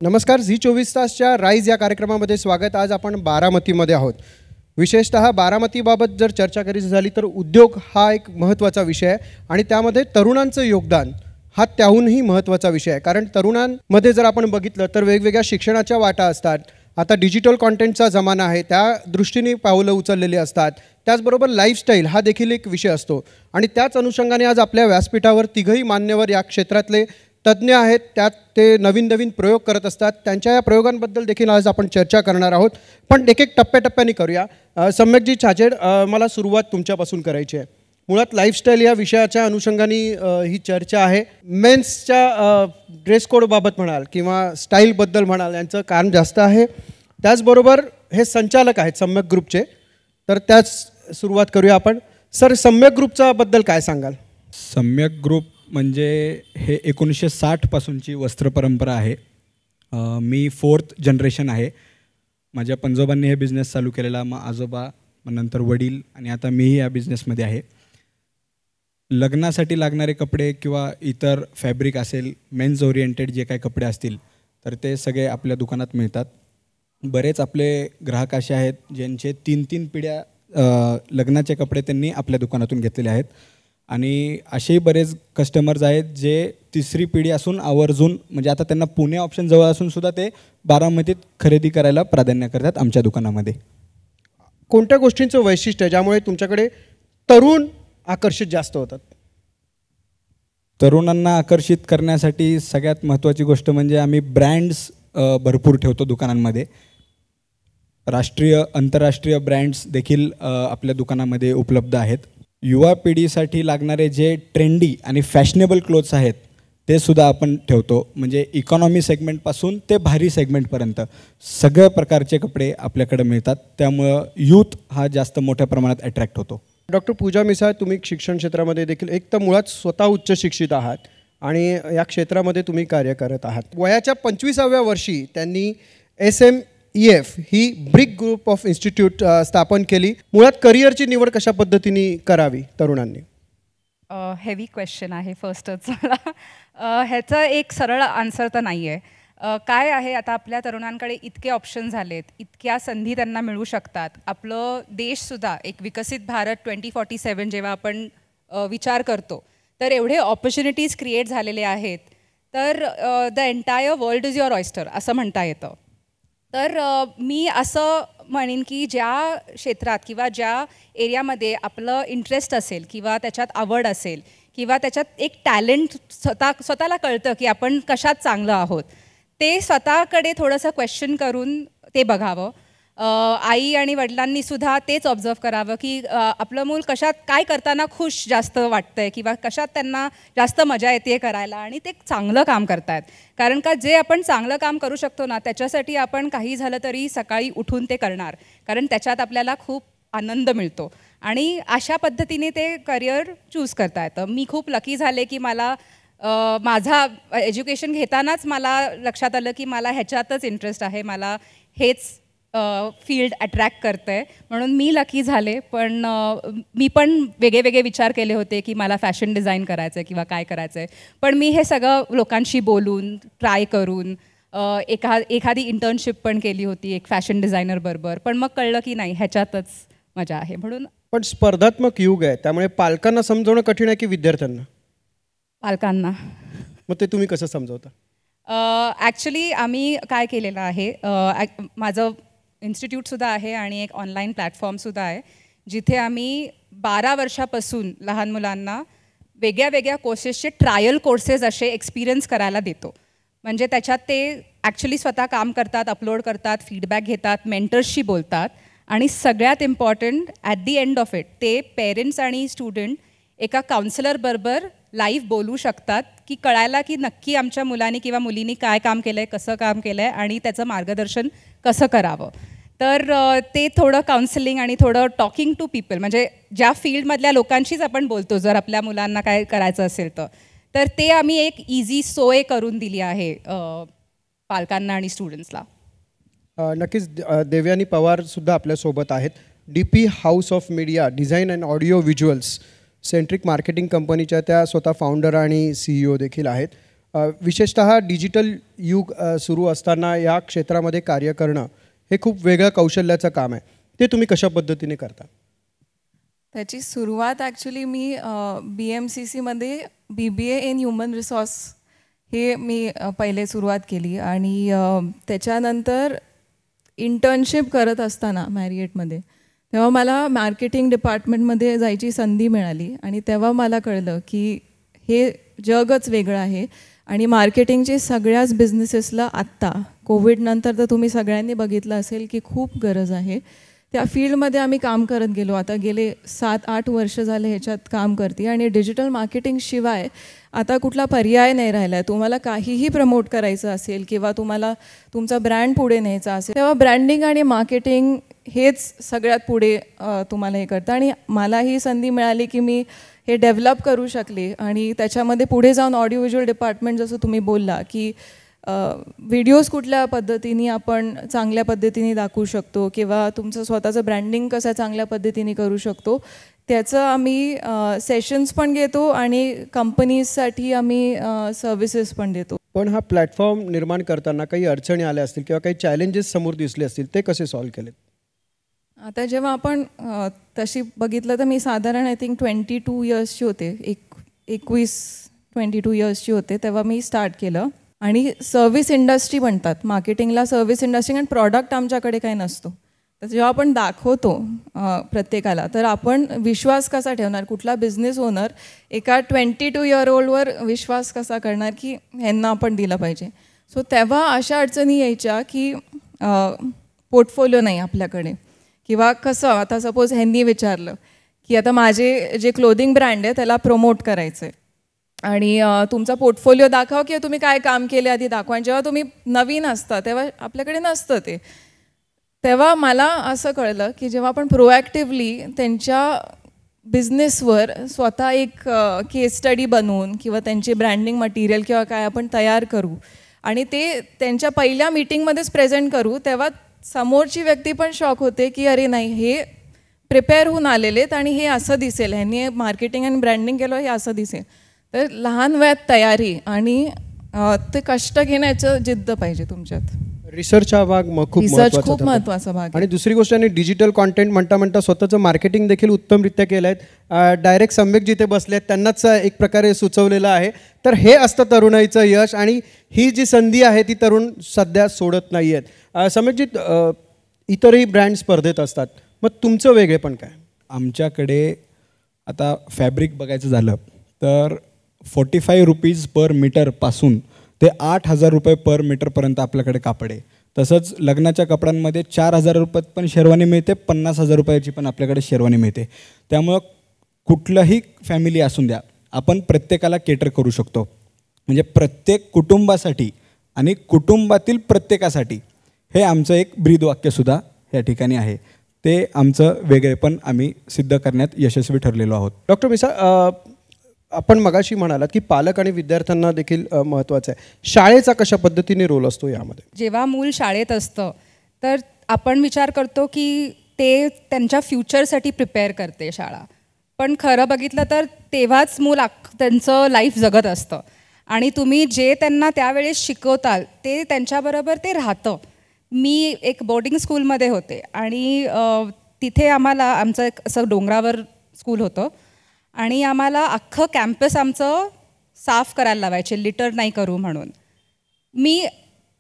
नमस्कार. Zee 24 तासच्या rise या कार्यक्रमामध्ये स्वागत. आज आपण बारामतीमध्ये आहोत. विशेषतः बारामतीबाबत जर चर्चा करायची झाली तर उद्योग हा एक महत्त्वाचा विषय आहे आणि त्यामध्ये तरुणांचं योगदान हा त्याहूनही महत्त्वाचा विषय आहे. कारण तरुणांमध्ये जर आपण बघितलं तर वेगवेगळ्या शिक्षणाच्या वाटा असतात. आता डिजिटल कॉन्टेंटचा जमाना आहे, त्या दृष्टीने पावलं उचललेली असतात. त्याचबरोबर लाईफस्टाईल हा देखील एक विषय असतो आणि त्याच अनुषंगाने आज आपल्या व्यासपीठावर तिघही मान्यवर या क्षेत्रातले तज्ज्ञ आहेत. त्यात ते नवीन नवीन प्रयोग करत असतात. त्यांच्या या प्रयोगांबद्दल देखील आज आपण चर्चा करणार आहोत. पण एक एक टप्प्याटप्प्याने करूया. सम्यकजी छाजेड, मला सुरुवात तुमच्यापासून करायची आहे. मुळात लाईफस्टाईल या विषयाच्या अनुषंगाने ही चर्चा आहे. मेन्सच्या ड्रेस कोडबाबत म्हणाल किंवा स्टाईलबद्दल म्हणाल, यांचं काम जास्त आहे. त्याचबरोबर हे संचालक आहेत सम्यक ग्रुपचे, तर त्याच सुरुवात करूया आपण. सर, सम्यक ग्रुपचा बद्दल काय सांगाल? सम्यक ग्रुप म्हणजे हे 1960 पासूनची वस्त्र परंपरा आहे. मी 4th जनरेशन आहे. माझ्या पंजोबांनी हे बिझनेस चालू केलेला, मग आजोबा, मग नंतर वडील आणि आता मीही या बिझनेसमध्ये आहे. लग्नासाठी लागणारे कपडे किंवा इतर फॅब्रिक असेल, मेन्स ओरिएंटेड जे काही कपडे असतील तर ते सगळे आपल्या दुकानात मिळतात. बरेच आपले ग्राहक असे आहेत ज्यांचे 3-3 पिढ्या लग्नाचे कपडे त्यांनी आपल्या दुकानातून घेतलेले आहेत. आणि असेही बरेच कस्टमर्स आहेत जे 3री पिढी असून आवर्जून, म्हणजे आता त्यांना पुणे ऑप्शन जवळ असून सुद्धा ते बारामतीत खरेदी करायला प्राधान्य करतात आमच्या दुकानामध्ये. कोणत्या गोष्टींचं वैशिष्ट्य आहे ज्यामुळे तुमच्याकडे तरुण आकर्षित जास्त होतात? तरुणांना आकर्षित करण्यासाठी सगळ्यात महत्त्वाची गोष्ट म्हणजे आम्ही ब्रँड्स भरपूर ठेवतो दुकानांमध्ये. राष्ट्रीय आंतरराष्ट्रीय ब्रँड्स देखील आपल्या दुकानामध्ये उपलब्ध आहेत. युवा पिढीसाठी लागणारे जे ट्रेंडी आणि फॅशनेबल क्लोथ्स आहेत ते सुद्धा आपण ठेवतो. म्हणजे इकॉनॉमी सेगमेंटपासून ते भारी सेगमेंटपर्यंत सगळ्या प्रकारचे कपडे आपल्याकडे मिळतात. त्यामुळं यूथ हा जास्त मोठ्या प्रमाणात अट्रॅक्ट होतो. डॉक्टर पूजा मिसाळ, तुम्ही शिक्षण क्षेत्रामध्ये देखील एक तर मुळात स्वतः उच्च शिक्षित आहात आणि या क्षेत्रामध्ये तुम्ही कार्य करत आहात. वयाच्या 25व्या वर्षी त्यांनी SMEF he brick group of institute स्थापन केली. मुळात करिअरची निवड कशा पद्धतीने करावी तरुणांनी? हेवी क्वेश्चन आहे फर्स्टच. ह्याचं एक सरळ आन्सर तर नाही आहे. काय आहे, आता आपल्या तरुणांकडे इतके ऑप्शन झालेत, इतक्या संधी त्यांना मिळू शकतात. आपलं देशसुद्धा एक विकसित भारत 2047 जेव्हा आपण विचार करतो तर एवढे ऑपॉर्च्युनिटीज क्रिएट झालेले आहेत. तर the entire world is your oyster असं म्हणता येतं. तर मी असं म्हणेन की ज्या क्षेत्रात किंवा ज्या एरियामध्ये आपलं इंटरेस्ट असेल किंवा त्याच्यात आवड असेल किंवा त्याच्यात एक टॅलेंट स्वतःला कळतं की आपण कशात चांगलं आहोत, ते स्वतःकडे थोडंसं क्वेश्चन करून ते बघावं. आई आणि वडिलांनीसुद्धा तेच ऑब्झर्व करावं की आपलं मूल कशात काय करताना खुश जास्त वाटतं आहे किंवा कशात त्यांना जास्त मजा येते करायला आणि ते चांगलं काम करतायत. कारण का जे आपण चांगलं काम करू शकतो ना, त्याच्यासाठी आपण काही झालं तरी सकाळी उठून ते करणार, कारण त्याच्यात आपल्याला खूप आनंद मिळतो आणि अशा पद्धतीने ते करिअर चूज करता येतं. मी खूप लकी झाले की मला माझा एज्युकेशन घेतानाच मला लक्षात आलं की मला ह्याच्यातच इंटरेस्ट आहे, मला हेच फील्ड अट्रॅक्ट करतं आहे, म्हणून मी लकी झाले. पण मी पण वेगळे विचार केले होते की मला फॅशन डिझाईन करायचं आहे किंवा काय करायचं आहे. पण मी हे सगळं लोकांशी बोलून ट्राय करून एखादी इंटर्नशिप पण केली होती एक फॅशन डिझायनर बरोबर. पण मग कळलं की नाही, ह्याच्यातच मजा आहे म्हणून. पण स्पर्धात्मक युग आहे, त्यामुळे पालकांना समजवणं कठीण आहे की विद्यार्थ्यांना? पालकांना. मग ते तुम्ही कसं समजवता? ॲक्च्युली आम्ही काय केलेलं आहे, माझं इन्स्टिट्यूटसुद्धा आहे आणि एक ऑनलाईन प्लॅटफॉर्मसुद्धा आहे जिथे आम्ही 12 वर्षापासून लहान मुलांना वेगळ्या कोर्सेसचे ट्रायल कोर्सेस असे एक्सपिरियन्स करायला देतो. म्हणजे त्याच्यात ते ॲक्च्युली स्वतः काम करतात, अपलोड करतात, फीडबॅक घेतात, मेंटर्सशी बोलतात आणि सगळ्यात important at the end of it ते पेरेंट्स आणि स्टुडंट एका काउन्सिलरबरोबर लाईव्ह बोलू शकतात की कळायला की नक्की आमच्या मुलांनी किंवा मुलींनी काय काम केलं आहे, कसं काम केलं आहे आणि त्याचं मार्गदर्शन कसं करावं. तर ते थोडं काउन्सिलिंग आणि थोडं टॉकिंग टू पीपल, म्हणजे ज्या फील्डमधल्या लोकांशीच आपण बोलतो जर आपल्या मुलांना काय करायचं असेल तर ते आम्ही एक इझी सोय करून दिली आहे पालकांना आणि स्टुडंट्सला. नक्कीच. देवयानी पवारसुद्धा आपल्यासोबत आहेत. DP house of media design and audio visuals centric marketing कंपनीच्या त्या स्वतः फाउंडर आणि CEO देखील आहेत. विशेषतः डिजिटल युग सुरू असताना या क्षेत्रामध्ये कार्य करणं हे खूप वेगळं कौशल्याचं काम आहे. ते तुम्ही कशा पद्धतीने करता? त्याची सुरुवात ॲक्च्युली मी BMCCमध्ये BBA इन ह्युमन रिसोर्स हे मी पहिले सुरुवात केली आणि त्याच्यानंतर इंटर्नशिप करत असताना मॅरिएटमध्ये तेव्हा मला मार्केटिंग डिपार्टमेंटमध्ये जायची संधी मिळाली आणि तेव्हा मला कळलं की हे जगच वेगळं आहे आणि मार्केटिंगची सगळ्याच बिझनेसेसला आत्ता कोविडनंतर तर तुम्ही सगळ्यांनी बघितलं असेल की खूप गरज आहे. त्या फील्डमध्ये आम्ही काम करत गेलो. आता गेले 7-8 वर्ष झाले ह्याच्यात काम करते आणि डिजिटल मार्केटिंगशिवाय आता कुठला पर्याय नाही राहिला आहे. तुम्हाला काहीही प्रमोट करायचं असेल किंवा तुम्हाला तुमचा ब्रँड पुढे न्यायचा असेल तेव्हा ब्रँडिंग आणि मार्केटिंग हेच सगळ्यात पुढे तुम्हाला हे करतं आणि मला ही संधी मिळाली की मी हे डेव्हलप करू शकले आणि त्याच्यामध्ये पुढे जाऊन ऑडिओ व्हिज्युअल डिपार्टमेंट जसं तुम्ही बोलला की व्हिडिओज कुठल्या पद्धतीने आपण चांगल्या पद्धतीने दाखवू शकतो किंवा तुमचं स्वतःचं ब्रँडिंग कसं चांगल्या पद्धतीने करू शकतो त्याचं आम्ही सेशन्स पण घेतो आणि कंपनीजसाठी आम्ही सर्व्हिसेस पण देतो. पण हा प्लॅटफॉर्म निर्माण करताना काही अडचणी आल्या असतील किंवा काही चॅलेंजेस समोर दिसले असतील, ते कसे सॉल्व्ह केलेत? आता जेव्हा आपण तशी बघितलं तर मी साधारण आय थिंक 22 इयर्सची होते, 21-22 इयर्सची होते तेव्हा मी स्टार्ट केलं आणि सर्व्हिस इंडस्ट्री म्हणतात मार्केटिंगला. सर्व्हिस इंडस्ट्री आणि प्रॉडक्ट आमच्याकडे काही नसतो. तर जेव्हा आपण दाखवतो प्रत्येकाला तर आपण विश्वास कसा ठेवणार? कुठला बिझनेस ओनर एका 22 इयर ओल्डवर विश्वास कसा करणार की ह्यांना आपण दिलं पाहिजे? सो तेव्हा अशा अडचणी यायच्या की पोर्टफोलिओ नाही आपल्याकडे किंवा कसं. आता सपोज ह्यांनी विचारलं की आता माझे जे क्लोदिंग ब्रँड आहे त्याला प्रमोट करायचं आहे आणि तुमचा पोर्टफोलिओ दाखवा किंवा तुम्ही काय काम केले आधी दाखवा. आणि जेव्हा तुम्ही नवीन असता तेव्हा आपल्याकडे नसतं ते. तेव्हा मला असं कळलं की जेव्हा आपण प्रोॲक्टिव्हली त्यांच्या बिझनेसवर स्वतः एक केस स्टडी बनवून किंवा त्यांचे ब्रँडिंग मटेरियल किंवा काय आपण तयार करू आणि ते त्यांच्या पहिल्या मीटिंगमध्येच प्रेझेंट करू तेव्हा समोरची व्यक्ती पण शॉक होते की अरे नाही हे प्रिपेअर होऊन आलेले आहेत आणि हे असं दिसेल, ह्यांनी मार्केटिंग आणि ब्रँडिंग केलं हे असं दिसेल. तर लहान वयात तयारी आणि ते कष्ट घेण्याचं जिद्द पाहिजे तुमच्यात. रिसर्च हा भाग खूप महत्त्वाचा भाग. आणि दुसरी गोष्ट आणि डिजिटल कॉन्टेंट म्हणता म्हणता स्वतःचं मार्केटिंग देखील उत्तमरित्या केलं आहे. डायरेक्ट सम्यक जिथे बसले आहेत त्यांनाच एक प्रकारे सुचवलेलं आहे. तर हे असतं तरुणाईचं यश आणि ही जी संधी आहे ती तरुण सध्या सोडत नाही आहेत. सम्यकजी, इतरही ब्रँड स्पर्धेत असतात, मग तुमचं वेगळेपण काय? आमच्याकडे आता फॅब्रिक बघायचं झालं तर 45 रुपीज पर मीटरपासून ते 8,000 रुपये पर मीटरपर्यंत आपल्याकडे कापड आहे. तसंच लग्नाच्या कपड्यांमध्ये 4,000 रुपयात पण शेरवानी मिळते, 50,000 रुपयाची पण आपल्याकडे शेरवानी मिळते. त्यामुळं कुठलंही फॅमिली असून द्या आपण प्रत्येकाला केटर करू शकतो. म्हणजे प्रत्येक कुटुंबासाठी आणि कुटुंबातील प्रत्येकासाठी हे आमचं एक ब्रीदवाक्यसुद्धा या ठिकाणी आहे. ते आमचं वेगळेपण आम्ही सिद्ध करण्यात यशस्वी ठरलेलो आहोत. डॉक्टर मिसाळ, आपण मगाशी म्हणालात की पालक आणि विद्यार्थ्यांना देखील महत्त्वाचं आहे. शाळेचा कशा पद्धतीने रोल असतो यामध्ये? जेव्हा मूल शाळेत असतं तर आपण विचार करतो की ते त्यांच्या फ्युचरसाठी प्रिपेअर करते शाळा. पण खरं बघितलं तर तेव्हाच मूल त्यांचं लाईफ जगत असतं आणि तुम्ही जे त्यांना त्यावेळेस शिकवताल ते त्यांच्याबरोबर ते राहतं. मी एक बोर्डिंग स्कूलमध्ये होते आणि तिथे आमचं एक असं डोंगरावर स्कूल होतं आणि आम्हाला अख्खं कॅम्पस आमचं साफ करायला लावायचे, लिटर नाही करू म्हणून. मी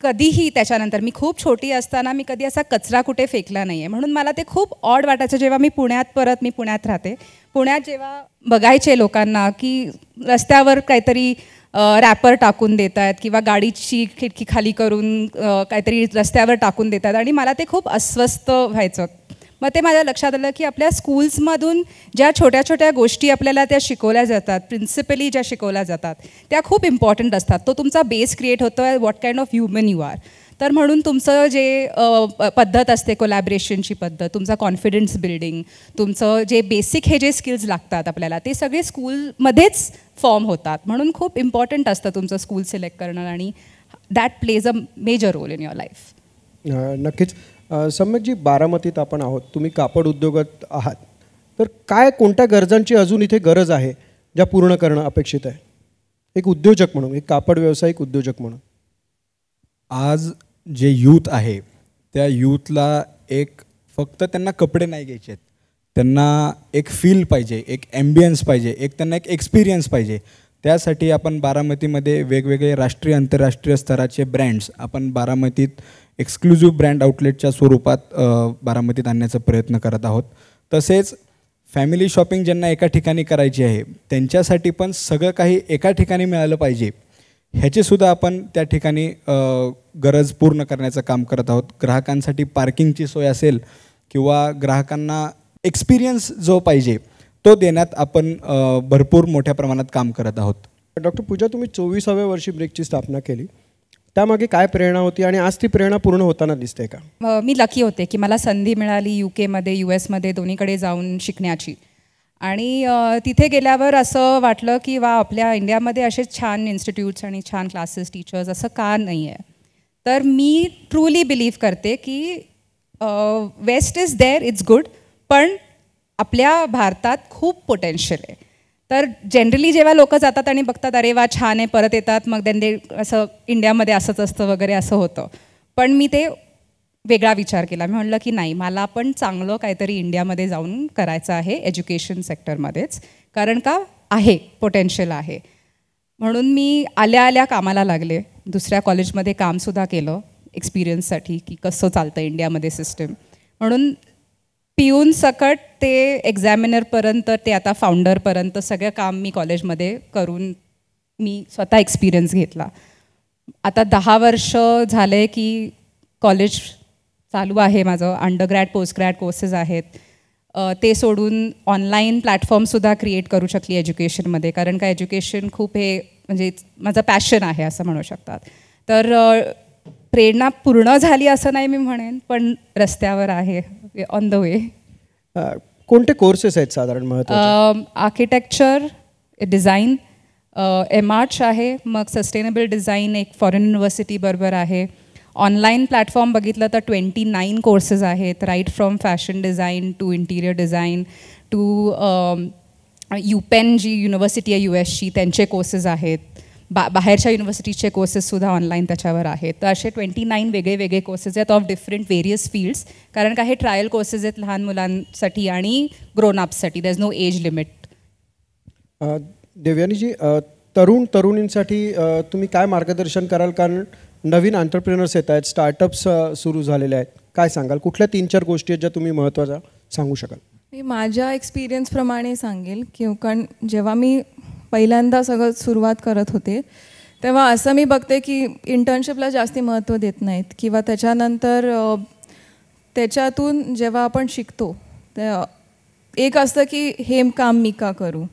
कधीही त्याच्यानंतर, मी खूप छोटी असताना मी कधी असा कचरा कुठे फेकला नाही आहे. म्हणून मला ते खूप ऑड वाटायचं जेव्हा मी पुण्यात राहते. पुण्यात जेव्हा बघायचे लोकांना की रस्त्यावर काहीतरी रॅपर टाकून देत आहेत किंवा गाडीची खिडकी खाली करून काहीतरी रस्त्यावर टाकून देतात आणि मला ते खूप अस्वस्थ व्हायचं. मग ते माझ्या लक्षात आलं की आपल्या स्कूल्समधून ज्या छोट्या छोट्या गोष्टी आपल्याला त्या शिकवल्या जातात, प्रिन्सिपली ज्या शिकवल्या जातात त्या खूप इम्पॉर्टंट असतात. तो तुमचा बेस क्रिएट होतो आहे what kind of human you are. तर म्हणून तुमचं जे पद्धत असते कोलॅबरेशनची पद्धत, तुमचा कॉन्फिडन्स बिल्डिंग, तुमचं जे बेसिक हे जे स्किल्स लागतात आपल्याला ते सगळे स्कूलमध्येच फॉर्म होतात. म्हणून खूप इम्पॉर्टंट असतं तुमचं स्कूल सिलेक्ट करणं आणि that plays a major role in your life. नक्कीच. सम्यकजी, बारामतीत आपण आहोत, तुम्ही कापड उद्योगात आहात, तर कोणत्या गरजांची अजून इथे गरज आहे ज्या पूर्ण करणं अपेक्षित आहे? एक उद्योजक म्हणून, एक कापड व्यावसायिक उद्योजक म्हणून? आज जे यूथ आहे त्या यूथला एक फक्त त्यांना कपडे नाही घ्यायचे आहेत, त्यांना एक फील पाहिजे, एक ॲम्बियन्स पाहिजे, एक त्यांना एक एक्सपिरियन्स पाहिजे. त्यासाठी आपण बारामतीमध्ये वेगवेगळे राष्ट्रीय आंतरराष्ट्रीय स्तराचे ब्रँड्स आपण बारामतीत एक्सक्लुझिव्ह ब्रँड आउटलेटच्या स्वरूपात बारामतीत आणण्याचा प्रयत्न करत आहोत. तसेच फॅमिली शॉपिंग ज्यांना एका ठिकाणी करायची आहे त्यांच्यासाठी पण सगळं काही एका ठिकाणी मिळालं पाहिजे ह्याचीसुद्धा आपण त्या ठिकाणी गरज पूर्ण करण्याचं काम करत आहोत. ग्राहकांसाठी पार्किंगची सोय असेल किंवा ग्राहकांना एक्सपिरियन्स जो पाहिजे तो देण्यात आपण भरपूर मोठ्या प्रमाणात काम करत आहोत. डॉक्टर पूजा, तुम्ही 24व्या वर्षी ब्रेकची स्थापना केली, त्यामागे काय प्रेरणा होती आणि आज ती प्रेरणा पूर्ण होताना दिसते का? मी लकी होते की मला संधी मिळाली UK मध्ये US मध्ये दोन्हीकडे जाऊन शिकण्याची. आणि तिथे गेल्यावर असं वाटलं की वा, आपल्या इंडियामध्ये असे छान इन्स्टिट्यूट्स आणि छान क्लासेस, टीचर्स असं का नाही आहे. तर मी ट्रूली बिलीव्ह करते की west is there, it's good, पण आपल्या भारतात खूप पोटेन्शियल आहे. तर जनरली जेव्हा लोक जातात आणि बघतात अरे वा छान आहे, परत येतात, मग त्यांनी असं इंडियामध्ये असंच असतं वगैरे असं होतं. पण मी ते वेगळा विचार केला. मी म्हटलं की नाही, मला पण चांगलं काहीतरी इंडियामध्ये जाऊन करायचं आहे एज्युकेशन सेक्टरमध्येच, कारण का आहे पोटेन्शियल आहे. म्हणून मी आल्या आल्या कामाला लागले. दुसऱ्या कॉलेजमध्ये कामसुद्धा केलं एक्सपिरियन्ससाठी की कसं चालतं इंडियामध्ये सिस्टम. म्हणून पिऊन सकट ते एक्झामिनरपर्यंत ते आता फाउंडरपर्यंत सगळं काम मी कॉलेजमध्ये करून मी स्वतः एक्सपिरियन्स घेतला. आता 10 वर्ष झाले की कॉलेज चालू आहे माझं. अंडरग्रॅड पोस्टग्रॅड कोर्सेस आहेत. ते सोडून ऑनलाईन प्लॅटफॉर्मसुद्धा क्रिएट करू शकली एज्युकेशनमध्ये, कारण का एज्युकेशन खूप हे म्हणजे माझं पॅशन आहे असं म्हणू शकतात. तर प्रेरणा पूर्ण झाली असं नाही मी म्हणेन, पण रस्त्यावर आहे, ऑन द वे. कोणते कोर्सेस आहेत साधारण महत्त्वाचे? आर्किटेक्चर, डिझाईन, MArch आहे, मग सस्टेनेबल डिझाईन एक फॉरेन युनिव्हर्सिटी बरोबर आहे. ऑनलाईन प्लॅटफॉर्म बघितलं तर 29 कोर्सेस आहेत, right from fashion design to interior design to UPenn जी युनिव्हर्सिटी आहे USची त्यांचे कोर्सेस आहेत. बाहेरच्या युनिव्हर्सिटीचे कोर्सेससुद्धा ऑनलाईन त्याच्यावर आहेत. तर असे 29 वेगळे वेगळे कोर्सेस आहेत ऑफ डिफरंट व्हेरियस फील्ड्स, कारण का हे ट्रायल कोर्सेस आहेत लहान मुलांसाठी आणि ग्रोनअप्ससाठी. There is no age limit. Devyaniji, तरुणींसाठी तुम्ही काय मार्गदर्शन कराल? कारण नवीन एंटरप्रेनर्स येत आहेत, स्टार्टअप्स सुरू झालेले आहेत, काय सांगाल? कुठल्या 3-4 गोष्टी आहेत ज्या तुम्ही महत्त्वाच्या सांगू शकाल? मी माझ्या एक्सपिरियन्सप्रमाणे सांगेल की कारण जेव्हा मी पहिल्यांदा सगळं सुरुवात करत होते तेव्हा असं मी बघते की इंटर्नशिपला जास्ती महत्त्व देत नाहीत किंवा त्याच्यानंतर त्याच्यातून जेव्हा आपण शिकतो एक असतं की हे काम मी का करू,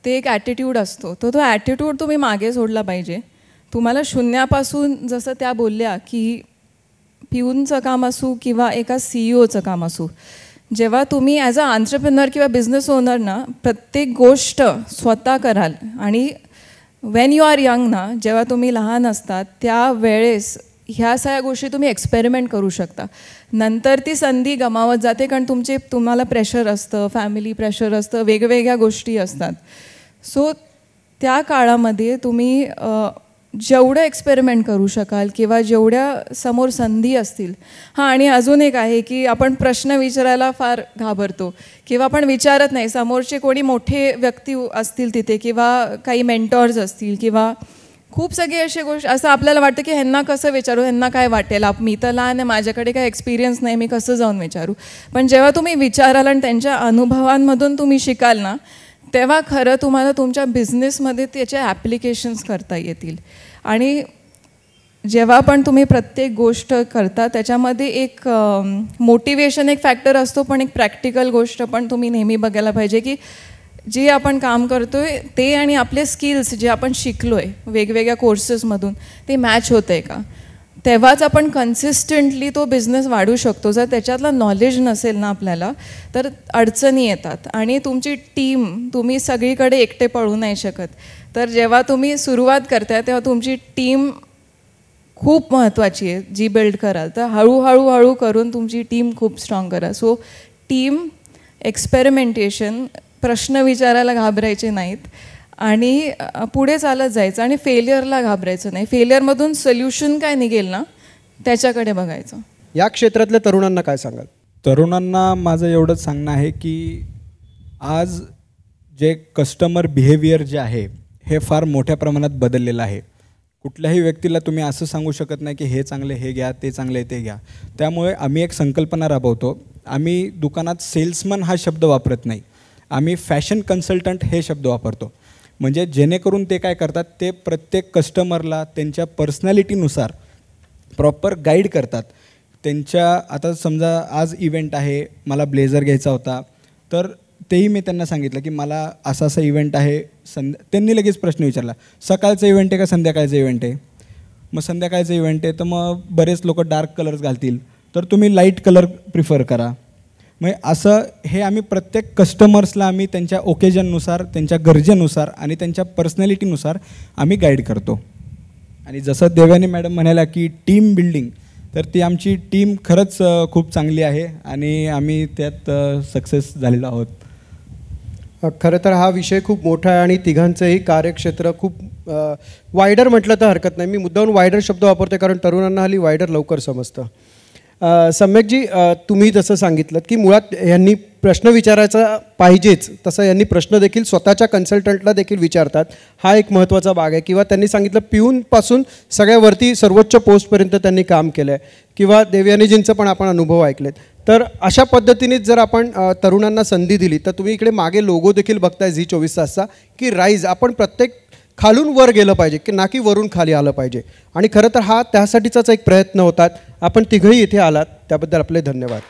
ते एक ॲटिट्यूड असतो. तो ॲटिट्यूड तुम्ही मागे सोडला पाहिजे. तुम्हाला शून्यापासून, जसं त्या बोलल्या की पिऊनचं काम असू किंवा एका CEOचं काम असू, जेव्हा तुम्ही ॲज अ एंटरप्रेन्योर किंवा बिझनेस ओनर ना प्रत्येक गोष्ट स्वतः कराल आणि वेन यू आर यंग ना, जेव्हा तुम्ही लहान असतात त्यावेळेस ह्या सगळ्या गोष्टी तुम्ही एक्सपेरिमेंट करू शकता. नंतर ती संधी गमावत जाते कारण तुम्हाला प्रेशर असतं, फॅमिली प्रेशर असतं, वेगवेगळ्या गोष्टी असतात. सो त्या काळामध्ये तुम्ही जेवढं एक्सपेरिमेंट करू शकाल किंवा जेवढ्या समोर संधी असतील. हां, आणि अजून एक आहे की आपण प्रश्न विचारायला फार घाबरतो किंवा आपण विचारत नाही. समोरचे कोणी मोठे व्यक्ती असतील तिथे किंवा काही मेंटॉर्स असतील किंवा खूप सगळे असे गोष्टी, असं आपल्याला वाटतं की ह्यांना कसं विचारू, ह्यांना काय वाटेल, मी तर लहान आहे, माझ्याकडे काही एक्सपिरियन्स नाही, मी कसं जाऊन विचारू. पण जेव्हा तुम्ही विचाराल आणि त्यांच्या अनुभवांमधून तुम्ही शिकाल ना, तेव्हा खरं तुम्हाला तुमच्या बिझनेसमध्ये त्याचे ॲप्लिकेशन्स करता येतील. आणि जेव्हा पण तुम्ही प्रत्येक गोष्ट करता त्याच्यामध्ये एक मोटिवेशन एक फॅक्टर असतो, पण एक प्रॅक्टिकल गोष्ट पण तुम्ही नेहमी बघायला पाहिजे की जे आपण काम करतो आहे ते आणि आपले स्किल्स जे आपण शिकलो आहे वेगवेगळ्या कोर्सेसमधून ते मॅच होतं आहे का, तेव्हाच आपण कन्सिस्टंटली तो बिझनेस वाढू शकतो. जर त्याच्यातलं नॉलेज नसेल ना आपल्याला तर अडचणी येतात. आणि तुमची टीम, तुम्ही सगळीकडे एकटे पळू नाही शकत. तर जेव्हा तुम्ही सुरुवात करताय तेव्हा तुमची टीम खूप महत्त्वाची आहे जी बिल्ड कराल. तर हळूहळू करून तुमची टीम खूप स्ट्रॉंग करा. सो टीम, एक्सपेरिमेंटेशन, प्रश्न विचारायला घाबरायचे नाहीत आणि पुढे चालत जायचं आणि फेलियरला घाबरायचं नाही. फेलियरमधून सोल्युशन काय निघेल ना त्याच्याकडे बघायचं. या क्षेत्रातल्या तरुणांना काय सांगाल? तरुणांना माझं एवढंच सांगणं आहे की आज जे कस्टमर बिहेवियर जे आहे हे फार मोठ्या प्रमाणात बदललेलं आहे. कुठल्याही व्यक्तीला तुम्ही असं सांगू शकत नाही की हे चांगले हे घ्या, ते चांगले ते घ्या. त्यामुळे आम्ही एक संकल्पना राबवतो. आम्ही दुकानात सेल्समन हा शब्द वापरत नाही, आम्ही फॅशन कन्सल्टंट हे शब्द वापरतो. म्हणजे जेणेकरून ते काय करतात, ते प्रत्येक कस्टमरला त्यांच्या पर्सनॅलिटीनुसार प्रॉपर गाईड करतात. त्यांच्या आता समजा आज इव्हेंट आहे, मला ब्लेझर घ्यायचा होता, तर तेही मी त्यांना सांगितलं की मला असा असा इव्हेंट आहे. त्यांनी लगेच प्रश्न विचारला, सकाळचा इव्हेंट आहे का संध्याकाळचा इव्हेंट आहे? मग संध्याकाळचा इव्हेंट आहे तर मग बरेच लोक डार्क कलर्स घालतील, तर तुम्ही लाईट कलर प्रिफर करा. मग असं हे आम्ही प्रत्येक कस्टमर्सला आम्ही त्यांच्या ओकेजननुसार, त्यांच्या गरजेनुसार आणि त्यांच्या पर्सनॅलिटीनुसार आम्ही गाईड करतो. आणि जसं देवयानी मॅडम म्हणाल्या की टीम बिल्डिंग, तर ती आमची टीम खरंच खूप चांगली आहे आणि आम्ही त्यात सक्सेस झालेलो आहोत. खरं तर हा विषय खूप मोठा आहे आणि तिघांचंही कार्यक्षेत्र खूप वायडर म्हटलं तर हरकत नाही. मी मुद्दामून वायडर शब्द वापरते कारण तरुणांना हल्ली वायडर लवकर समजतं. सम्यकजी, तुम्ही जसं सांगितलं की मुळात यांनी प्रश्न विचारायचा पाहिजेच, तसं यांनी प्रश्न देखील स्वतःच्या कन्सल्टंटला देखील विचारतात. हा एक महत्त्वाचा भाग आहे. किंवा त्यांनी सांगितलं पिऊनपासून सगळ्यावरती सर्वोच्च पोस्टपर्यंत त्यांनी काम केलं आहे. किंवा देवयानीजींचं पण आपण अनुभव ऐकलेत. तर अशा पद्धतीनेच जर आपण तरुणांना संधी दिली तर तुम्ही इकडे मागे लोगो देखील बघताय झी 24 तासचा की राईज, आपण प्रत्येक खालून वर गेलं पाहिजे की ना की वरून खाली आलं पाहिजे. आणि खरं तर हा त्यासाठीचाच एक प्रयत्न होतात. आपण तिघंही इथे आलात त्याबद्दल आपले धन्यवाद.